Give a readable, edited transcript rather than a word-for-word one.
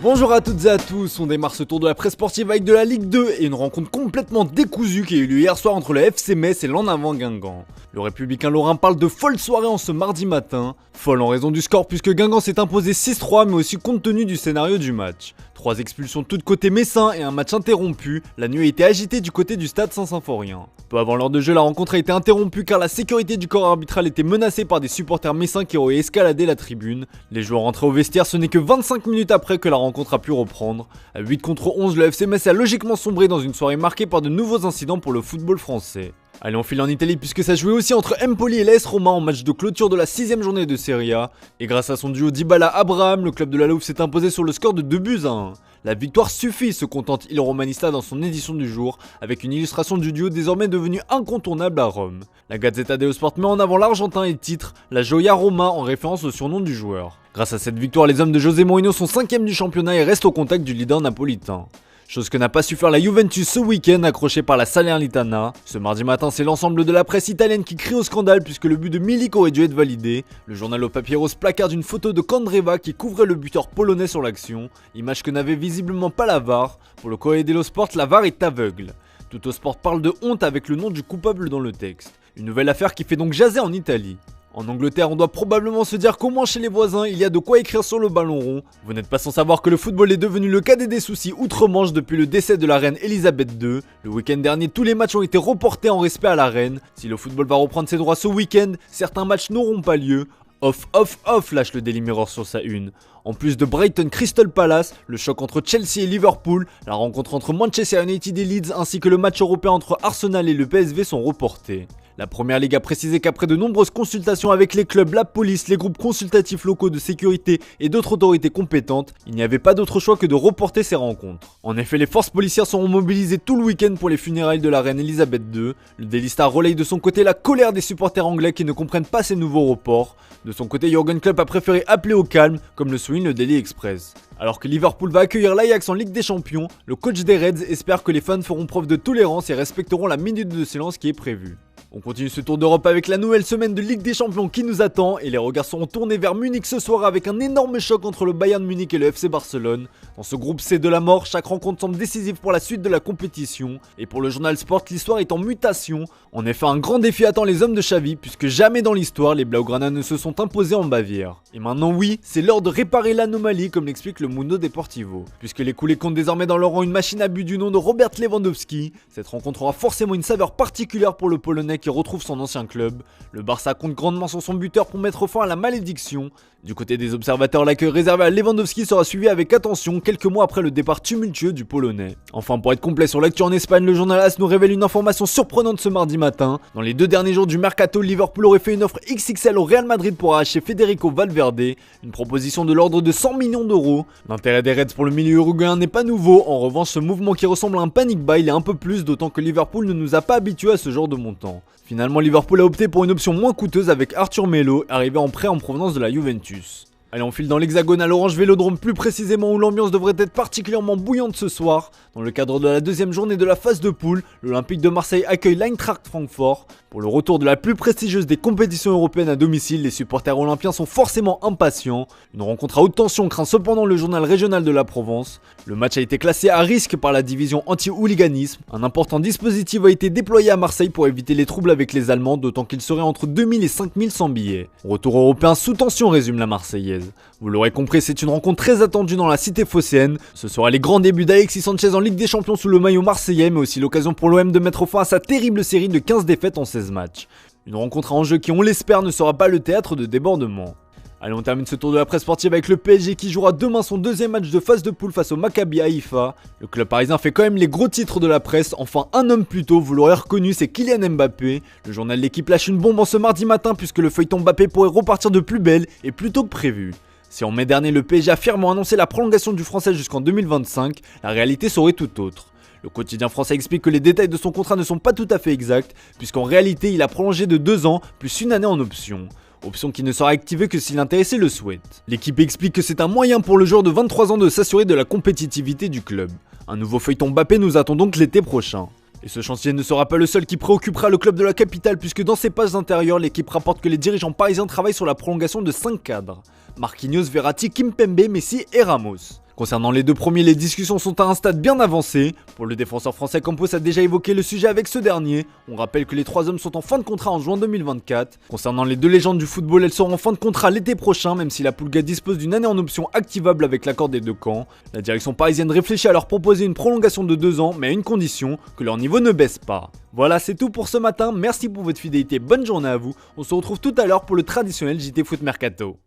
Bonjour à toutes et à tous, on démarre ce tour de la presse sportive avec de la Ligue 2 et une rencontre complètement décousue qui a eu lieu hier soir entre le FC Metz et l'En Avant Guingamp. Le républicain lorrain parle de folle soirée en ce mardi matin, folle en raison du score puisque Guingamp s'est imposé 6-3 mais aussi compte tenu du scénario du match. 3 expulsions de tous côtés messins et un match interrompu, la nuit a été agitée du côté du stade Saint-Symphorien. Peu avant l'heure de jeu, la rencontre a été interrompue car la sécurité du corps arbitral était menacée par des supporters messins qui auraient escaladé la tribune. Les joueurs rentrés au vestiaire, ce n'est que 25 minutes après que la rencontre a pu reprendre. À 8 contre 11, le FC Metz a logiquement sombré dans une soirée marquée par de nouveaux incidents pour le football français. Allez, on file en Italie puisque ça jouait aussi entre Empoli et l'AS Roma en match de clôture de la 6ème journée de Serie A. Et grâce à son duo Dybala-Abraham, le club de la Louve s'est imposé sur le score de 2-1. La victoire suffit, se contente Il Romanista dans son édition du jour, avec une illustration du duo désormais devenu incontournable à Rome. La Gazzetta dello Sport met en avant l'Argentin et titre la Gioia Roma en référence au surnom du joueur. Grâce à cette victoire, les hommes de José Mourinho sont 5ème du championnat et restent au contact du leader napolitain. Chose que n'a pas su faire la Juventus ce week-end, accrochée par la Salernitana. Ce mardi matin, c'est l'ensemble de la presse italienne qui crie au scandale puisque le but de Milik aurait dû être validé. Le journal au papier rose placarde une photo de Candreva qui couvrait le buteur polonais sur l'action, image que n'avait visiblement pas la VAR. Pour le Corriere dello Sport, la VAR est aveugle. Tuttosport parle de honte avec le nom du coupable dans le texte. Une nouvelle affaire qui fait donc jaser en Italie. En Angleterre, on doit probablement se dire qu'au moins chez les voisins, il y a de quoi écrire sur le ballon rond. Vous n'êtes pas sans savoir que le football est devenu le cadet des soucis outre-Manche depuis le décès de la reine Elisabeth II. Le week-end dernier, tous les matchs ont été reportés en respect à la reine. Si le football va reprendre ses droits ce week-end, certains matchs n'auront pas lieu. Off, lâche le Daily Mirror sur sa une. En plus de Brighton Crystal Palace, le choc entre Chelsea et Liverpool, la rencontre entre Manchester United et Leeds ainsi que le match européen entre Arsenal et le PSV sont reportés. La Première Ligue a précisé qu'après de nombreuses consultations avec les clubs, la police, les groupes consultatifs locaux de sécurité et d'autres autorités compétentes, il n'y avait pas d'autre choix que de reporter ces rencontres. En effet, les forces policières seront mobilisées tout le week-end pour les funérailles de la reine Elisabeth II. Le Daily Star relaye de son côté la colère des supporters anglais qui ne comprennent pas ces nouveaux reports. De son côté, Jürgen Klopp a préféré appeler au calme, comme le souligne le Daily Express. Alors que Liverpool va accueillir l'Ajax en Ligue des Champions, le coach des Reds espère que les fans feront preuve de tolérance et respecteront la minute de silence qui est prévue. On continue ce tour d'Europe avec la nouvelle semaine de Ligue des Champions qui nous attend et les regards seront tournés vers Munich ce soir avec un énorme choc entre le Bayern Munich et le FC Barcelone. Dans ce groupe C de la mort, chaque rencontre semble décisive pour la suite de la compétition. Et pour le journal Sport, l'histoire est en mutation. En effet, un grand défi attend les hommes de Xavi puisque jamais dans l'histoire les Blaugrana ne se sont imposés en Bavière. Et maintenant oui, c'est l'heure de réparer l'anomalie comme l'explique le Mundo Deportivo. Puisque les coulés comptent désormais dans leur rang une machine à but du nom de Robert Lewandowski. Cette rencontre aura forcément une saveur particulière pour le Polonais qui retrouve son ancien club. Le Barça compte grandement sur son buteur pour mettre fin à la malédiction. Du côté des observateurs, l'accueil réservé à Lewandowski sera suivi avec attention quelques mois après le départ tumultueux du Polonais. Enfin, pour être complet sur l'actu en Espagne, le journal AS nous révèle une information surprenante ce mardi matin. Dans les 2 derniers jours du mercato, Liverpool aurait fait une offre XXL au Real Madrid pour arracher Federico Valverde, une proposition de l'ordre de 100 millions d'euros. L'intérêt des Reds pour le milieu uruguayen n'est pas nouveau, en revanche ce mouvement qui ressemble à un panic buy l'est un peu plus, d'autant que Liverpool ne nous a pas habitués à ce genre de montant. Finalement, Liverpool a opté pour une option moins coûteuse avec Arthur Melo, arrivé en prêt en provenance de la Juventus. Allez, on file dans l'hexagone à l'Orange Vélodrome plus précisément où l'ambiance devrait être particulièrement bouillante ce soir. Dans le cadre de la 2ème journée de la phase de poule, l'Olympique de Marseille accueille l'Eintracht Francfort. Pour le retour de la plus prestigieuse des compétitions européennes à domicile, les supporters olympiens sont forcément impatients. Une rencontre à haute tension craint cependant le journal régional de la Provence. Le match a été classé à risque par la division anti-hooliganisme. Un important dispositif a été déployé à Marseille pour éviter les troubles avec les Allemands, d'autant qu'il serait entre 2000 et 5000 sans billets. Retour européen sous tension, résume la Marseillaise. Vous l'aurez compris, c'est une rencontre très attendue dans la cité phocéenne. Ce sera les grands débuts d'Alexis Sanchez en Ligue des Champions sous le maillot marseillais, mais aussi l'occasion pour l'OM de mettre fin à sa terrible série de 15 défaites en 16 matchs. Une rencontre à enjeu qui, on l'espère, ne sera pas le théâtre de débordements. Allez, on termine ce tour de la presse sportive avec le PSG qui jouera demain son 2e match de phase de poule face au Maccabi Haïfa. Le club parisien fait quand même les gros titres de la presse, enfin un homme plus tôt, vous l'aurez reconnu, c'est Kylian Mbappé. Le journal de l'équipe lâche une bombe en ce mardi matin puisque le feuilleton Mbappé pourrait repartir de plus belle et plus tôt que prévu. Si en mai dernier le PSG a fièrement annoncé la prolongation du français jusqu'en 2025, la réalité serait tout autre. Le quotidien français explique que les détails de son contrat ne sont pas tout à fait exacts, puisqu'en réalité il a prolongé de 2 ans, plus 1 année en option. Option qui ne sera activée que si l'intéressé le souhaite. L'équipe explique que c'est un moyen pour le joueur de 23 ans de s'assurer de la compétitivité du club. Un nouveau feuilleton Mbappé nous attend donc l'été prochain. Et ce chantier ne sera pas le seul qui préoccupera le club de la capitale puisque dans ses pages intérieures, l'équipe rapporte que les dirigeants parisiens travaillent sur la prolongation de 5 cadres. Marquinhos, Verratti, Kimpembe, Messi et Ramos. Concernant les deux premiers, les discussions sont à un stade bien avancé. Pour le défenseur français, Campos a déjà évoqué le sujet avec ce dernier. On rappelle que les trois hommes sont en fin de contrat en juin 2024. Concernant les deux légendes du football, elles seront en fin de contrat l'été prochain, même si la Pulga dispose d'une année en option activable avec l'accord des deux camps. La direction parisienne réfléchit à leur proposer une prolongation de 2 ans, mais à une condition, que leur niveau ne baisse pas. Voilà, c'est tout pour ce matin. Merci pour votre fidélité, bonne journée à vous. On se retrouve tout à l'heure pour le traditionnel JT Foot Mercato.